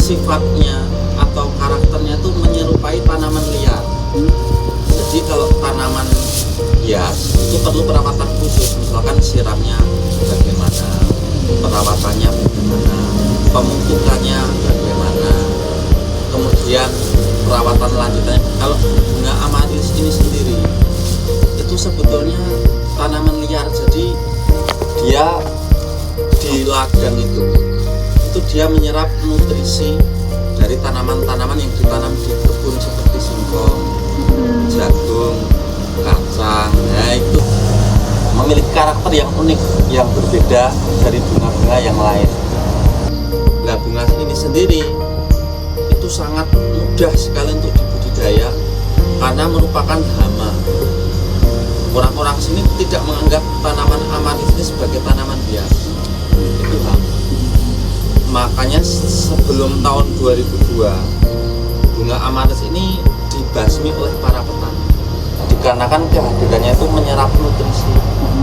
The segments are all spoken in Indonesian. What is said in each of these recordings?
Sifatnya atau karakternya itu menyerupai tanaman liar. Jadi kalau tanaman hias itu perlu perawatan khusus, misalkan siramnya bagaimana, perawatannya bagaimana, pemupukannya bagaimana, kemudian perawatan lanjutannya. Kalau bunga amaryllis ini sendiri itu sebetulnya tanaman liar, jadi dia di ladang itu dia menyerap nutrisi dari tanaman-tanaman yang ditanam di kebun seperti singkong, jagung, kacang. Nah, itu memiliki karakter yang unik, yang berbeda dari bunga-bunga yang lain. Nah, bunga ini sendiri itu sangat mudah sekali untuk dibudidaya karena merupakan hama. Orang-orang sini tidak menganggap tanaman amaryllis ini sebagai tanaman biasa. Itu hama. Makanya sebelum tahun 2002 bunga amaryllis ini dibasmi oleh para petani dikarenakan kehadirannya itu menyerap nutrisi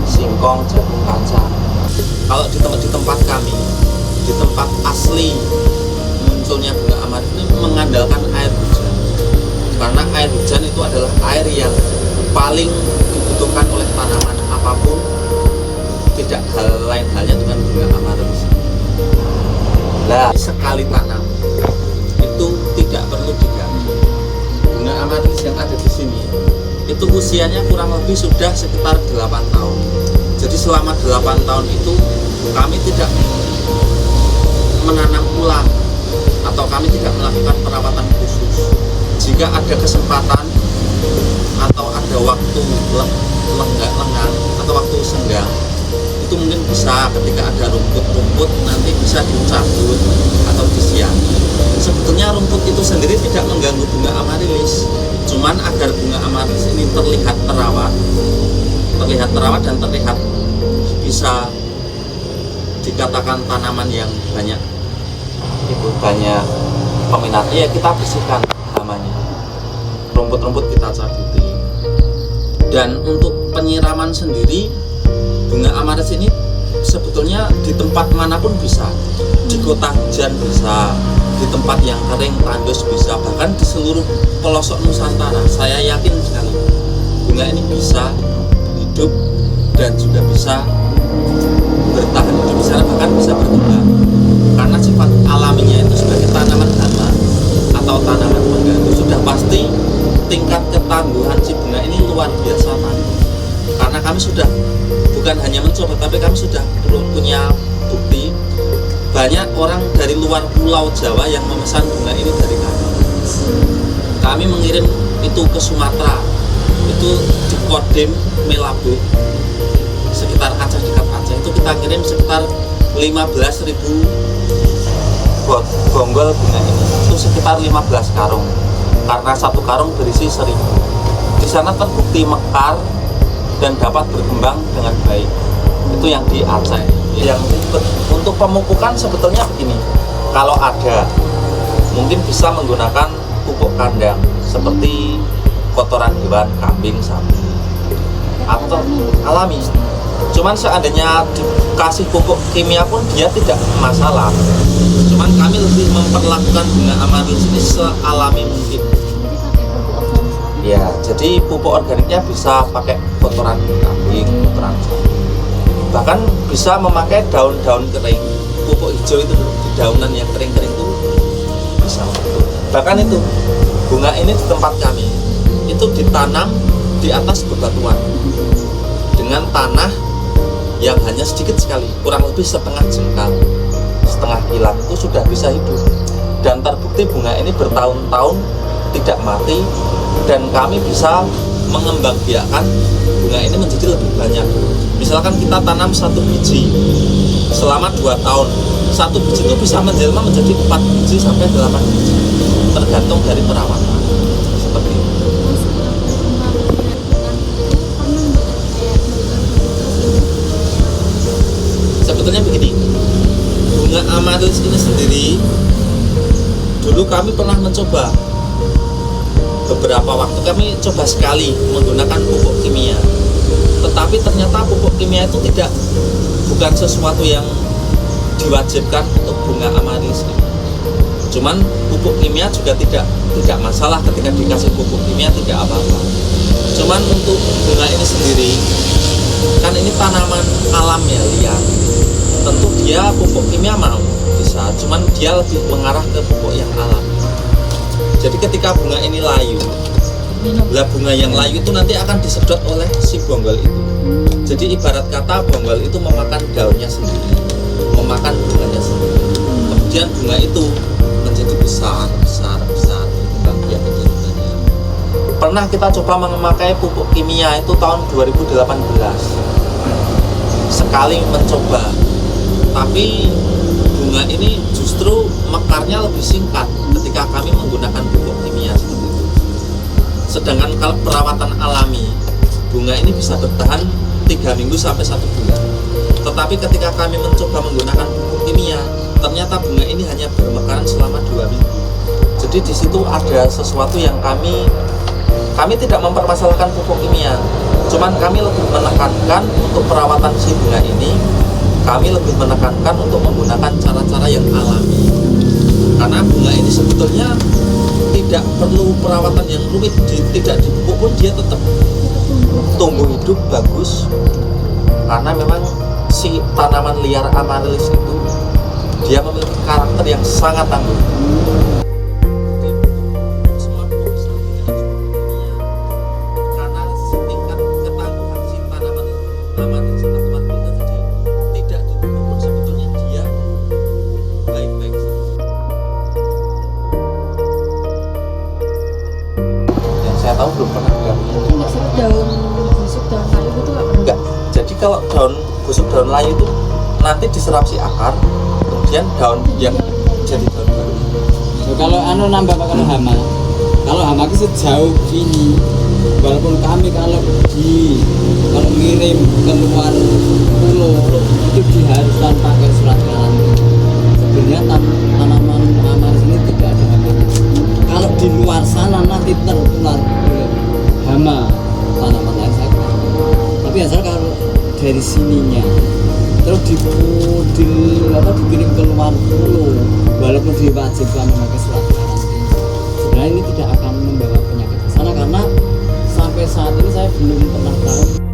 singkong, jagung, kacang. Kalau di tempat kami, di tempat asli munculnya bunga amaryllis ini mengandalkan air hujan, karena air hujan itu adalah air yang paling dibutuhkan oleh tanaman apapun. Tidak lain halnya dengan bunga amaryllis. Nah, sekali tanam itu tidak perlu diganti. Bunga amaryllis yang ada di sini itu usianya kurang lebih sudah sekitar 8 tahun. Jadi selama 8 tahun itu kami tidak menanam ulang atau kami tidak melakukan perawatan khusus. Jika ada kesempatan atau ada waktu lenggang atau waktu senggang, itu mungkin bisa ketika ada rumput-rumput nanti bisa dicabut atau disiangi. Sebetulnya rumput itu sendiri tidak mengganggu bunga amaryllis, cuman agar bunga amaryllis ini terlihat terawat dan terlihat bisa dikatakan tanaman yang banyak peminatnya, ya kita bersihkan hamanya, rumput-rumput kita cabuti. Dan untuk penyiraman sendiri, bunga amaryllis ini sebetulnya di tempat manapun bisa, di kota hujan bisa, di tempat yang kering tandus bisa, bahkan di seluruh pelosok Nusantara. Saya yakin sekali bunga ini bisa hidup dan juga bisa bertahan hidup di sana, bahkan bisa berkembang karena sifat alaminya itu sebagai tanaman hama atau tanaman pengganggu. Sudah pasti tingkat ketangguhan si bunga ini luar biasa tangguh, karena kami sudah bukan hanya mencoba, tapi kami sudah punya bukti. Banyak orang dari luar pulau Jawa yang memesan bunga ini dari kami. Kami mengirim itu ke Sumatera, itu di Kodim Melabu, sekitar Aceh, dekat Aceh. Itu kita kirim sekitar 15.000 bonggol bunga ini. Itu sekitar 15 karung, karena satu karung berisi 1.000. Di sana terbukti mekar dan dapat berkembang dengan baik. Itu yang di Aceh. Yang untuk pemupukan sebetulnya begini, kalau ada mungkin bisa menggunakan pupuk kandang seperti kotoran hewan, kambing, sapi, atau alami. Cuman seandainya dikasih pupuk kimia pun dia tidak masalah. Cuman kami lebih memperlakukan bunga amaryllis ini sealami mungkin. Ya, jadi pupuk organiknya bisa pakai kotoran kambing, kotoran sapi. Bahkan bisa memakai daun-daun kering, pupuk hijau itu di daunan yang kering-kering itu bisa. Bahkan itu bunga ini di tempat kami itu ditanam di atas bebatuan dengan tanah yang hanya sedikit sekali, kurang lebih setengah jengkal, setengah kilat, itu sudah bisa hidup. Dan terbukti bunga ini bertahun-tahun tidak mati, dan kami bisa mengembangbiakkan bunga ini menjadi lebih banyak. Misalkan kita tanam 1 biji selama 2 tahun, 1 biji itu bisa menjelma menjadi 4 biji sampai 8 biji, tergantung dari perawatan. Seperti itu. Sebetulnya begini, bunga amaryllis ini sendiri, dulu kami pernah mencoba beberapa waktu, kami coba sekali menggunakan pupuk kimia, tetapi ternyata pupuk kimia itu bukan sesuatu yang diwajibkan untuk bunga amaryllis. Cuman pupuk kimia juga tidak masalah, ketika dikasih pupuk kimia tidak apa-apa. Cuman untuk bunga ini sendiri, kan ini tanaman alam ya, liar, tentu dia pupuk kimia mau bisa, cuman dia lebih mengarah ke pupuk yang alam. Jadi ketika bunga ini layu, bunga yang layu itu nanti akan disedot oleh si bonggol itu. Jadi ibarat kata bonggol itu memakan daunnya sendiri, memakan bunganya sendiri. Kemudian bunga itu menjadi besar. Bagian kecil-kecilnya. Pernah kita coba memakai pupuk kimia itu tahun 2018. Sekali mencoba, tapi bunga ini justru mekarnya lebih singkat ketika kami menggunakan pupuk kimia seperti itu. Sedangkan kalau perawatan alami, bunga ini bisa bertahan 3 minggu sampai 1 bulan. Tetapi ketika kami mencoba menggunakan pupuk kimia, ternyata bunga ini hanya bermekaran selama 2 minggu. Jadi di situ ada sesuatu yang kami tidak mempermasalahkan pupuk kimia, cuman kami lebih menekankan untuk perawatan si bunga ini, kami lebih menekankan untuk menggunakan cara-cara yang alami. Karena bunga ini sebetulnya tidak perlu perawatan yang rumit, tidak dipupuk pun dia tetap tumbuh hidup bagus. Karena memang si tanaman liar amaryllis itu dia memiliki karakter yang sangat tangguh. Tahu belum pernah busuk daun layu itu enggak. Jadi kalau busuk daun layu itu nanti diserap si akar, kemudian daun yang jadi daun baru. So, kalau nambah kalau hama itu sejauh ini, walaupun kami kalau ngirim keluar pulau itu diharuskan pakai surat karantina. Sebenarnya tanaman amaryllis ini tidak ada hama. Kalau di luar sana nanti tertular hama tanaman lain saya kira. Tapi asal kalau dari sininya terus dikirim keluar pulau, walaupun diwajibkan memakai surat karantina, sebenarnya ini tidak akan membawa penyakit ke sana, karena sampai saat ini saya belum pernah tahu